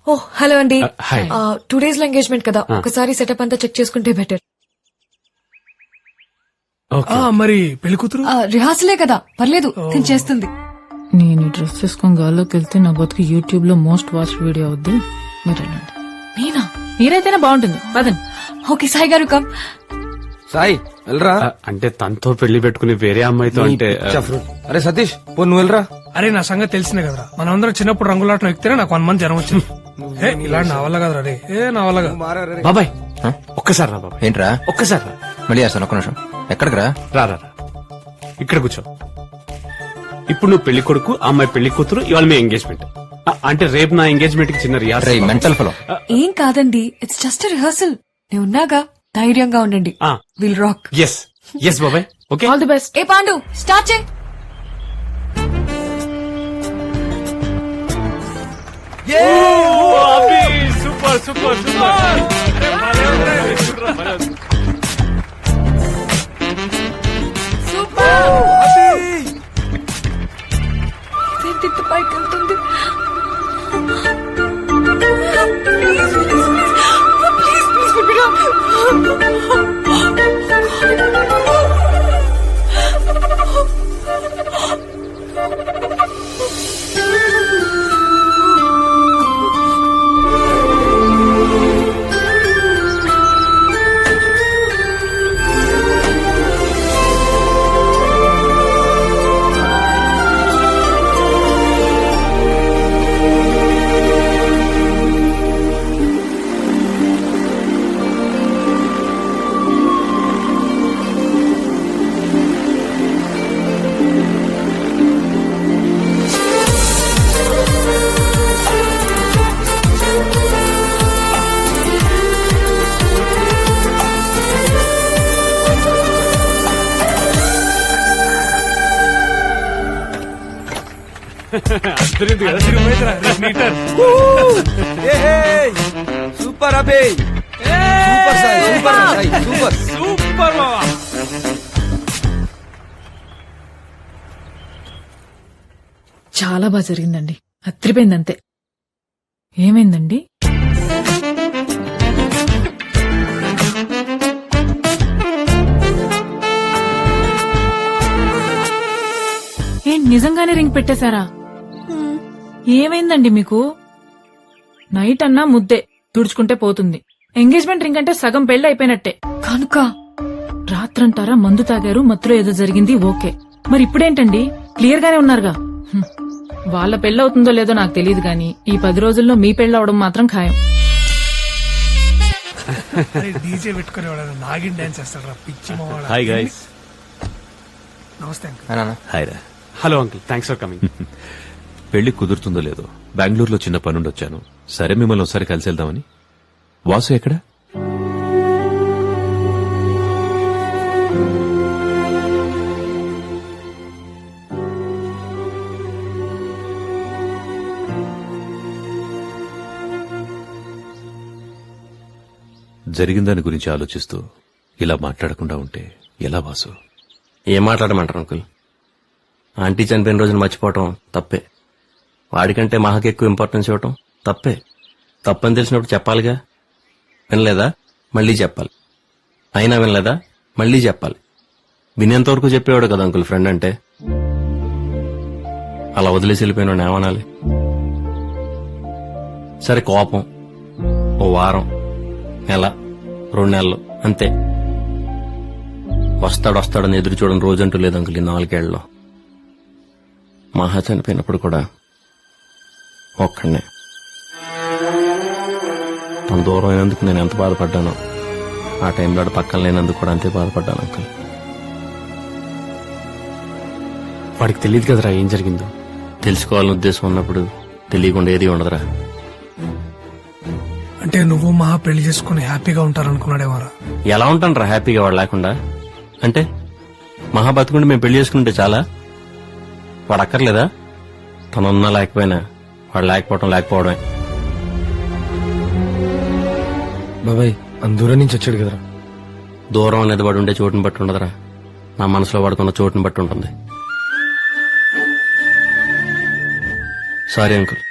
ఓ hello అండి. Hi. 2 days లో engagement కదా, ఒకసారి సెటప్ అంతా చెక్ చేసుకుంటే బెటర్. మరి పెళ్లి కూతురు రిహార్సలే కదా, పర్లేదు నేను చేస్తుంది. నేను ఈ డ్రెస్ వేసుకొని గాల్లోకి వెళ్తే నా బతుకు యూట్యూబ్ లో మోస్ట్ వాచ్ వీడియో అవుద్ది. మీరు వెళ్ళండి. నేనా? మీరైతేనే బాగుంటుంది. పదండి. ఓకే సాయి గారు కమ్. సాయి వెళ్ళరా. అంటే తనతో పెళ్లి పెట్టుకుని వేరే అమ్మాయితో అంటే అరే సతీష్ పో నువ్వు వెళ్ళరా. అరే నా సంగతి తెలిసినే కదరా, మనమందరం చిన్నప్పుడు రంగులాటం ఎక్కితేనే నాకు 1 month జ్వరం వచ్చింది. ఇలా నా వల్ల కదరా రే, నా వల్ల కాదు. బాబాయ్ ఒక్కసారి రా బాబాయ్. ఏంట్రా ఒక్కసారి రా. మళ్ళీ చేస్తాను ఒక్క నిమిషం. ఎక్కడికి రా. రా రా రా. ఇక్కడ కూర్చో. ఇప్పుడు నువ్వు పెళ్లి కొడుకు, ఆ అమ్మాయి పెళ్లి కూతురు, ఇవాళ మీ ఎంగేజ్మెంట్. అంటే రేపు నా ఎంగేజ్మెంట్ కి చిన్న రిహార్సల్. మెంటల్ ఫలో. ఏం కాదండి, ఇట్స్ జస్ట్ రిహార్సల్. నేను ఉన్నాగా, ధైర్యంగా ఉండండి. Will rock. ఎస్ ఎస్ బాబాయ్. Okay all the best. ఏ పాండు స్టార్ట్ చేయి. Super super super. ఇదేంటి పైకి వెళ్తుంది? సూపర్ అబే. Super Sai, super Sai, super super బాబా. చాలా బాగా జరిగిందండి. అత్రిపోయింది అంతే. ఏమైందండి? ఏం నిజంగానే రింగ్ పెట్టేశారా? ఏమైందండి మీకు? నైట్ అన్నా ముద్దే తుడుచుకుంటే పోతుంది. ఎంగేజ్మెంట్ రింగ్ అంటే సగం పెళ్లి అయిపోయినట్టే. కనుక రాత్రంటారా మందు తాగారు, మత్తులో ఏదో జరిగింది, ఓకే. మరి ఇప్పుడేంటండి? క్లియర్ గానే ఉన్నారుగా. వాళ్ళ పెళ్ళవుతుందో లేదో నాకు తెలియదు గాని ఈ 10 రోజుల్లో మీ పెళ్ళవడం మాత్రం ఖాయం. డీజే పెట్టుకునేవాడు నాగిన్ డాన్స్ చేస్తాడు పిచ్చి మావాడు. Hi guys. నమస్తే అంకుల్. హాయ్ రా. Hello uncle, thanks for coming. పెళ్లి కుదురుతుందో లేదో బెంగళూరులో చిన్న పనుండి వచ్చాను. సరే మిమ్మల్ని ఒకసారి కలిసి వెళ్దామని. వాసు ఎక్కడ? జరిగిన దాని గురించి ఆలోచిస్తూ ఇలా మాట్లాడకుండా ఉంటే ఎలా వాసు? ఏం మాట్లాడమంటారు అంకుల్? ఆంటీ చనిపోయిన రోజున మర్చిపోవటం తప్పే. వాడికంటే మహాకి ఎక్కువ ఇంపార్టెన్స్ ఇవ్వటం తప్పే. తప్పని తెలిసినప్పుడు చెప్పాలిగా. వినలేదా? మళ్లీ చెప్పాలి. అయినా వినలేదా? మళ్లీ చెప్పాలి. వినేంతవరకు చెప్పేవాడు కదా అంకుల్ ఫ్రెండ్ అంటే. అలా వదిలేసి వెళ్ళిపోయిన ఏమనాలి? సరే కోపం ఓ వారం, నెల, 2 నెలలు అంతే. వస్తాడని ఎదురు చూడని రోజంటూ లేదు అంకుల్ ఈ 4 ఏళ్లలో. మహా చనిపోయినప్పుడు కూడా ఒక్కడనే. తన దూరం అయినందుకు నేను ఎంత బాధపడ్డానో ఆ టైంలో పక్కన లేనందుకు కూడా అంతే బాధపడ్డాను అంకుల్. వాడికి తెలియదు కదరా ఏం జరిగిందో. తెలుసుకోవాలని ఉద్దేశం ఉన్నప్పుడు తెలియకుండా ఏది ఉండదురా. అంటే నువ్వు మహా పెళ్లి చేసుకుని హ్యాపీగా ఉంటారనుకున్నాడేమారా? ఎలా ఉంటాను రా హ్యాపీగా వాడు లేకుండా? అంటే మహా బతుకుండి మేము పెళ్లి చేసుకుంటే చాలా? వాడు అక్కర్లేదా? తనున్నా లేకపోయినా వాడు లేకపోవడమే. బాబాయ్ అందూరం నుంచి వచ్చాడు కదరా. దూరం అనేది వాడు ఉండే చోటుని బట్టి ఉండదురా, నా మనసులో వాడుకున్న చోటుని బట్టి ఉంటుంది. సారీ అంకుల్,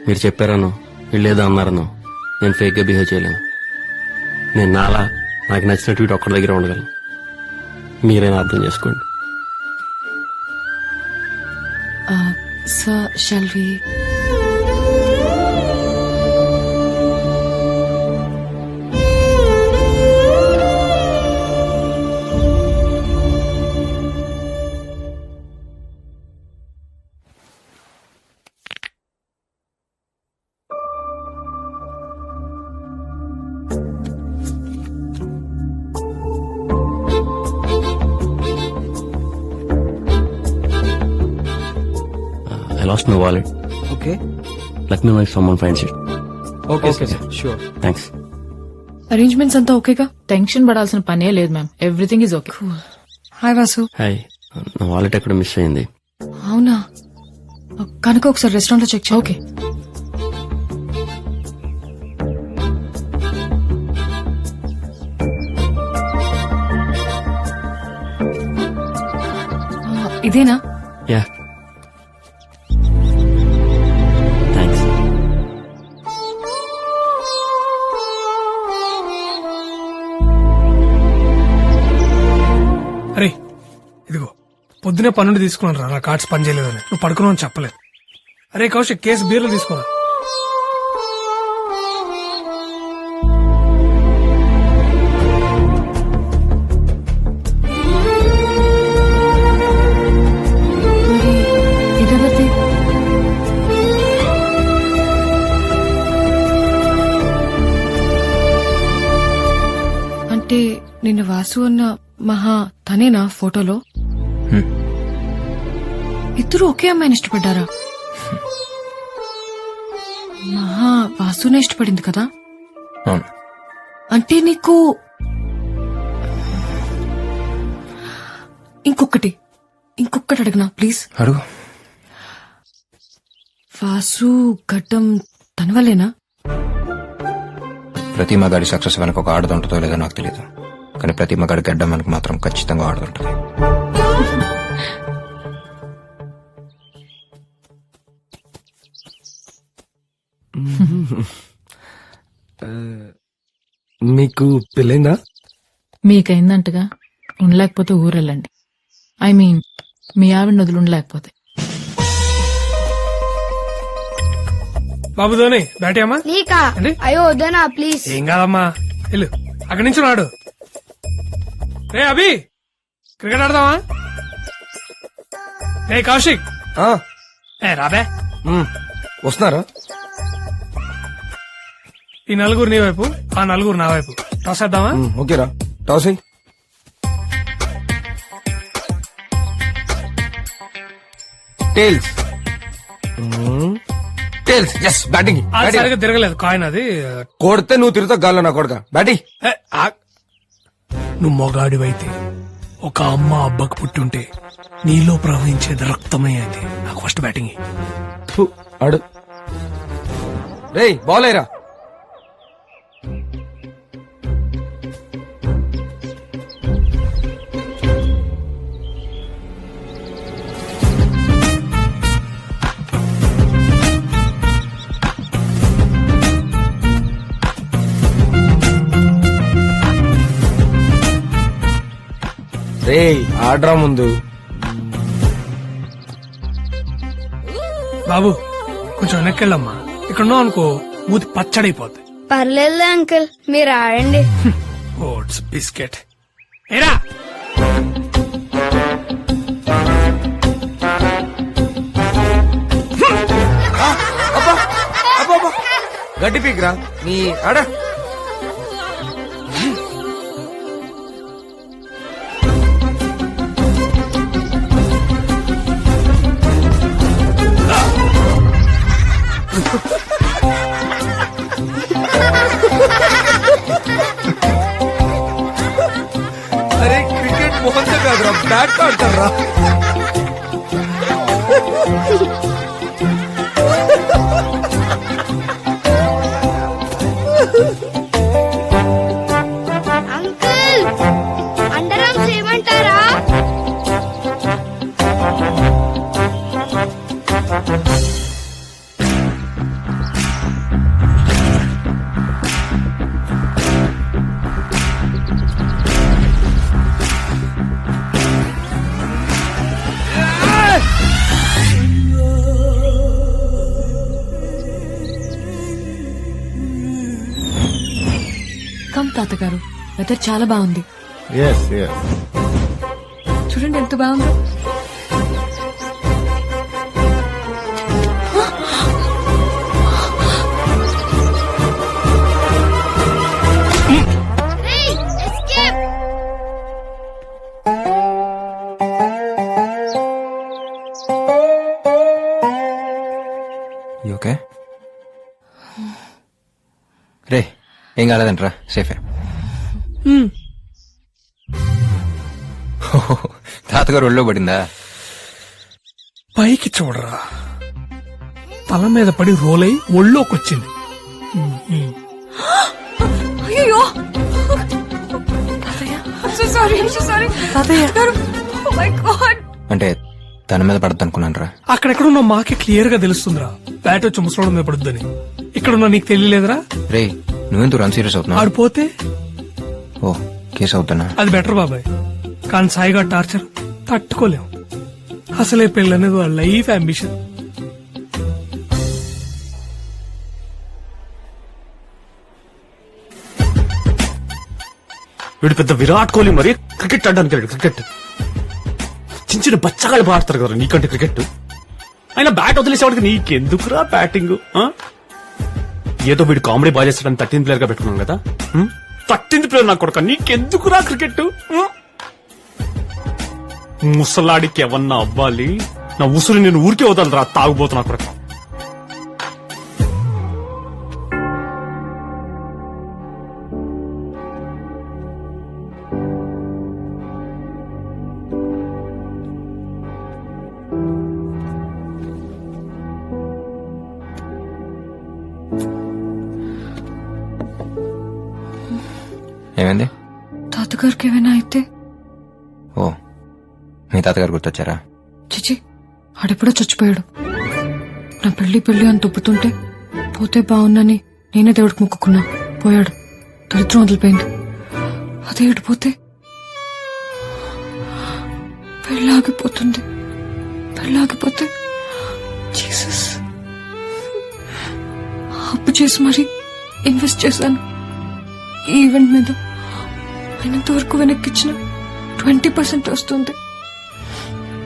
మీరు చెప్పారను వీళ్ళేదో అన్నారను నేను ఫేక్ గా బిహేవ్ చేయలేను. నేను నాలా నాకు నచ్చినట్టు వీటి ఒక్కడి దగ్గర ఉండగలను. మీరైనా అర్థం చేసుకోండి. Sir shall we I lost my wallet. Okay Let me know if someone finds it. Okay sir sure. Thanks. Arrangements అంతా ఓకేగా? టెన్షన్ పడాల్సిన పనే లేదు ma'am, everything is okay. Hi Vasu. Hi. నా వాలెట్ ఎక్కడ మిస్ అయింది. అవునా? కనుక ఒకసారి రెస్టారెంట్ లో చెక్ చేయి. ఓకే. ఇదేనా? Yeah thanks. అరే ఇదిగో పొద్దునే పన్నుండి తీసుకున్నాను రా, నా కార్డ్స్ పని చేయలేదని. నువ్వు పడుకున్నావు చెప్పలేదు. అరే కౌశిక్, కేసు బీర్లు తీసుకోరా. ఇదెవరిది? అంటే నిన్న వాసు అన్న మహా తనేనా ఫోటోలో? ఇద్దరు ఒకే అమ్మాయిని ఇష్టపడ్డారా? మహా వాసునే ఇష్టపడింది కదా? అవును. అంటే నీకు ఇంకొకటి అడగనా ప్లీజ్? అడుగు. వాసు గడ్డం తన వల్లేనా? ప్రతి మగాడి సక్సెస్ వెనక ఒక ఆడదుంటుందో లేదో నాకు తెలియదు, కానీ ప్రతి మగాడి గడ్డం వెనక మాత్రం ఖచ్చితంగా ఆడదుంటది. మీకు పెళ్ళైందా? మీకైందంటగా, ఉండలేకపోతే ఊరెళ్ళండి. ఐ మీన్ మీ ఆవిడ వదిలి ఉండలేకపోతే. బాబు ధోని బ్యాటీ అమ్మా. నీకా? ఏంటి? అయ్యో వద్దనా ప్లీజ్. ఏం కాదమ్మా, వెళ్ళు అక్కడి నుంచి నాడు. రే అభి, క్రికెట్ ఆడదామా? రే కౌశిక్, ఆ, రాబే. వస్తున్నారా? ఈ నలుగురు నీ వైపు, ఆ నలుగురు నా వైపు. టాస్ వేద్దామా? ఓకేరా, టాస్ అయ్యి. టేల్స్. టేల్స్. Yes, batting. అది సరిగ్గా తిరగలేదు కాయిన్, అది. కొడితే నువ్వు తిరుగుతావు గాల్లో నా కొడక. బ్యాటింగ్. ఏ, నువ్వు మొగాడివైతే ఒక అమ్మ అబ్బకు పుట్టుంటే నీలో ప్రవహించేది రక్తమే అది. నాకు ఫస్ట్ బ్యాటింగ్. ఆడు. రేయ్ బాల్ అయ్యరా. రేయ్ ఆడ్రా ముందు. బాబు కొంచెం వెనక్కెళ్ళమ్మా, ఇక్కడ ఉన్నావు అనుకో మూతి పచ్చడైపోద్ది. పర్లేదులే అంకుల్, మీరు ఆడండి. Oats biscuit. ఏరా గడ్డి పీక్రా నీ ఆడ. అరే క్రికెట్ మొహంతో కాదురా, బ్యాట్ ఆడతారా. అంకుల్ అండర్ ఆర్మ్స్ ఏమంటారా? కమ్ తాతగారు, వెదర్ చాలా బాగుంది. చూడండి ఎంత బాగుందో. ఓకే రే, ఏం కాలేదంటరా, సేఫే. తాతగారు ఒళ్ళో పడిందా? పైకి చూడరా, తల మీద పడి రోలై ఒళ్ళోకొచ్చింది. అయ్యో అంటే తన మీద పడద్దు అనుకున్నాను రా. అక్కడెక్కడున్నా మాకే క్లియర్ గా తెలుస్తుందిరా, బ్యాట్ వచ్చి ముసలోడు మీద పడుద్దని. ఇక్కడున్నా నీకు తెలియలేదురా? రే, నువ్వెందుకు రన్ సీరియస్ అవుతున్నావు? ఆడిపోతే ఓ, కేసు అవుతున్నా. అది బెటర్ బాబాయ్, కానీ సాయిగా టార్చర్ తట్టుకోలేం. అసలే పెళ్ళనేది వాళ్ళ లైఫ్ అంబిషన్. వీడు పెద్ద విరాట్ కోహ్లీ మరి క్రికెట్ ఆడడానికి. క్రికెట్ చిన్న చిన్న బచ్చగాళ్ళు ఆడతారు కదా నీకంటే క్రికెట్. అయినా బ్యాట్ వదిలేసేవాడికి నీకెందుకురా బ్యాటింగ్? ఏదో వీడు కామెడీ బాగా చేస్తాడని 13th ప్లేయర్ గా పెట్టుకున్నాం కదా. 13th ప్లేయర్ నా కొడుక, నీకెందుకురా క్రికెట్? ముసలాడికి ఎవన్నా అవ్వాలి, నా ఉసురు నేను ఊరికే వదలరా తాగుబోతున్నా కొడుక. ఏమైంది? తాతగారికి ఏమైనా అయితే? ఓ, మీ తాతగారు గుర్తొచ్చారా? చిచి, ఆడెప్పుడో చచ్చిపోయాడు. నా పెళ్లి అని తుప్పుతుంటే పోతే బాగున్నని నేనే దేవుడికి మొక్కుకున్నా. పోయాడు, దరిద్రం వదిలిపోయింది. అదే ఏడిపోతే పెళ్ళాగిపోతుంది. పెళ్ళాగిపోతే జీసస్, అప్పు చేసి మరీ ఇన్వెస్ట్ చేశాను ఈ ఈవెంట్ మీద. అయినంతవరకు వెనక్కిచ్చిన 20% వస్తుంది,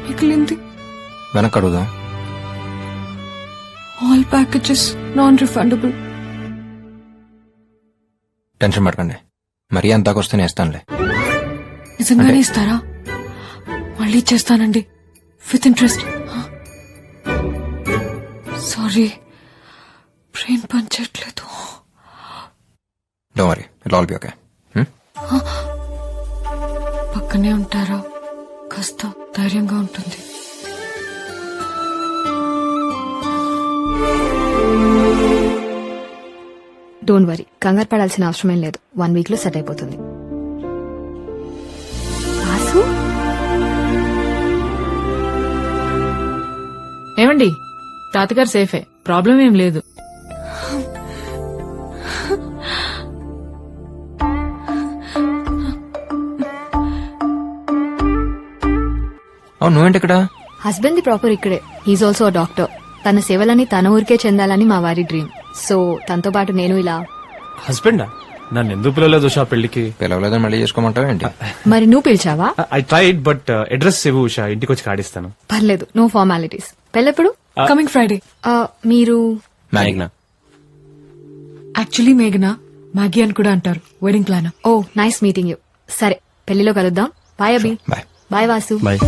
మిగిలింది వెనక్కి అడుగుదాం. All packages non refundable. Tension పడకండి, మరీ అంతాకొస్తే నేస్తానులే. నిజంగానే ఇస్తారా? మళ్ళీ ఇచ్చేస్తానండి విత్ ఇంట్రెస్ట్. సారీ, బ్రెయిన్ పనిచేయట్లేదు. Don't worry, it'll be okay. పక్కనే ఉంటారా? కాస్త ధైర్యంగా ఉంటుంది. డోంట్ వరీ, కంగారు పడాల్సిన అవసరమేం లేదు. 1 week లో సెట్ అయిపోతుంది. ఏమండి, తాతగారు సేఫే, ప్రాబ్లం ఏం లేదు. అవును, నువ్వేంటి ఇక్కడ? హస్బెండ్ ది ప్రాపర్ ఇక్కడే. He's also a doctor. తన సేవలని తన ఊరికే చెందాలని మా వారి డ్రీమ్. సో తనతో పాటు నేను ఇలా. హస్బెండా? నన్ను ఎందుకు పిలవలేదు ఉషా పెళ్లికి? పిలవలేదని మళ్ళీ చేసుకోమంటావా ఏంటి? మరి నువ్వు పిలిచావా? ఐ ట్రైడ్, బట్ అడ్రస్ ఇవ్వు ఉషా, ఇంటికి వచ్చి కాడిస్తాను. పర్లేదు, నో ఫార్మాలిటీస్. పెళ్ళెప్పుడు? Coming Friday. మీరు? మేఘ్నా. యాక్చువల్లీ మేఘనా, మ్యాగీ అని కూడా అంటారు. Wedding planner. Oh, nice meeting you. సరే, పెళ్లిలో కలుద్దాం. Bye Abhi. Bye. Bye Vasu. Bye.